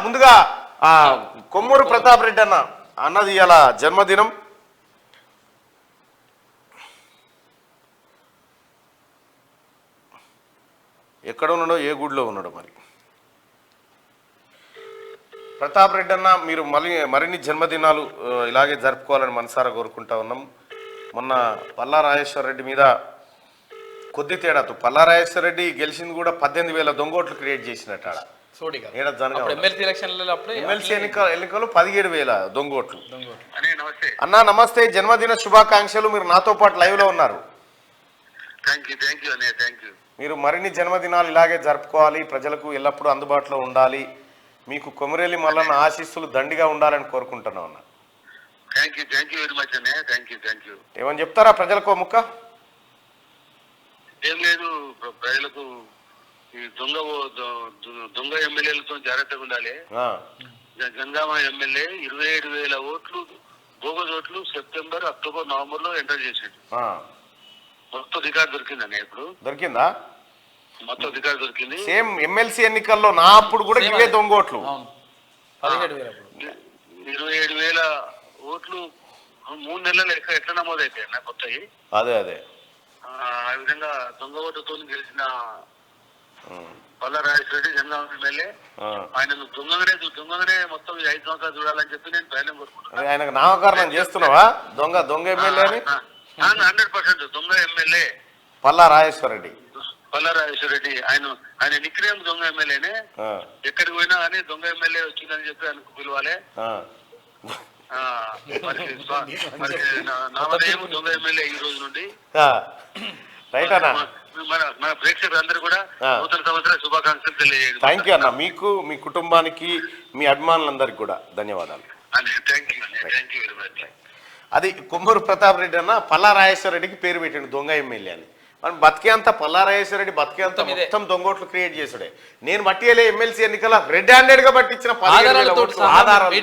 ముందుగా కొమ్మూరు ప్రతాప్ రెడ్డి అన్నది ఇలా జన్మదినం. ఎక్కడ ఉన్నాడో, ఏ గుడిలో ఉన్నాడో మరి. ప్రతాప్ రెడ్డి అన్న, మీరు మరిన్ని జన్మదినాలు ఇలాగే జరుపుకోవాలని మనసారా కోరుకుంటా ఉన్నాం. మొన్న పల్లా రాజేశ్వర రెడ్డి మీద కొద్ది తేడాతో, పల్లా రాజేశ్వర రెడ్డి గెలిచింది కూడా 18,000 దొంగోట్లు క్రియేట్ చేసినట్టు ఆడ ఎమ్మెల్సీ ఎన్నికలు 17,000 దొంగోట్లు. అన్నా నమస్తే, జన్మదిన శుభాకాంక్షలు. మీరు నాతో పాటు లైవ్ లో ఉన్నారు. మీరు మరిన్ని జన్మదినాలు ఇలాగే జరుపుకోవాలి, ప్రజలకు ఎల్లప్పుడూ అందుబాటులో ఉండాలి. మీకు కొమిరెల్లి మల్లన్న ఆశీస్సులు దండిగా ఉండాలని కోరుకుంటున్నాం అన్న. ఏమని చెప్తారా ప్రజలకు ముక్క? ఏం లేదు, ప్రజలకు ఈ దొంగ ఎమ్మెల్యేలతో జాగ్రత్తగా ఉండాలి. జనగామ ఎమ్మెల్యే 27,000 ఓట్లు బోగస్ ఓట్లు సెప్టెంబర్, అక్టోబర్, నవంబర్ లో ఎంటర్ చేసాడు. మొత్తం రికార్డు దొరికిందన్న. ఇప్పుడు దొరికిందా? మొత్తం రికార్డు దొరికింది. సేమ్ ఎమ్మెల్సీ ఎన్నికల్లో నా అప్పుడు కూడా ఇవే దొంగ ఓట్లు 27,000 ఓట్లు 3 నెలలు ఎట్లా నమోదైతాయి అన్న కొత్తవి. అదే ఆ విధంగా దొంగ ఓటుతో గెలిచిన పల్లా రాజేశ్వర రెడ్డి జనగామ ఎమ్మెల్యే, ఆయన దొంగగానే మొత్తం 5 సంవత్సరాలు చూడాలని చెప్పి నేను ప్రయాణం కోరుకుంటున్నాను. ఆయనకు నామకరణం చేస్తున్నావా దొంగ ఎమ్మెల్యే అని? 100% దొంగ ఎమ్మెల్యే పల్లా రాజేశ్వర రెడ్డి. ఆయన నిక్నేమ్ దొంగ ఎమ్మెల్యేనే. ఎక్కడికి పోయినా కానీ దొంగ ఎమ్మెల్యే వచ్చిందని చెప్పి ఆయనకు పిలవాలి. నామధేయం దొంగ ఎమ్మెల్యే ఈ రోజు నుండి. మన ప్రేక్షకులందరూ కూడా నూతన సంవత్సర శుభాకాంక్షలు తెలియజేయండి. థ్యాంక్ యూ అన్న. మీకు, మీ కుటుంబానికి, మీ అభిమానులందరికీ కూడా ధన్యవాదాలు. అది కొమ్మూరు ప్రతాప్ రెడ్డి అన్న పల్లా రాజేశ్వర రెడ్డికి పేరు పెట్టిండు దొంగ ఎమ్మెల్యే అని. మనం బతికేంత పల్లా రాజేశ్వర రెడ్డి బతికేంత మొత్తం దొంగోట్లు క్రియేట్ చేసాడే. నేను బట్టియలే ఎమ్మెల్సీ ఎన్నికల రెడ్ హ్యాండెడ్ గా పట్టించిన 17,000 ఆధారాలు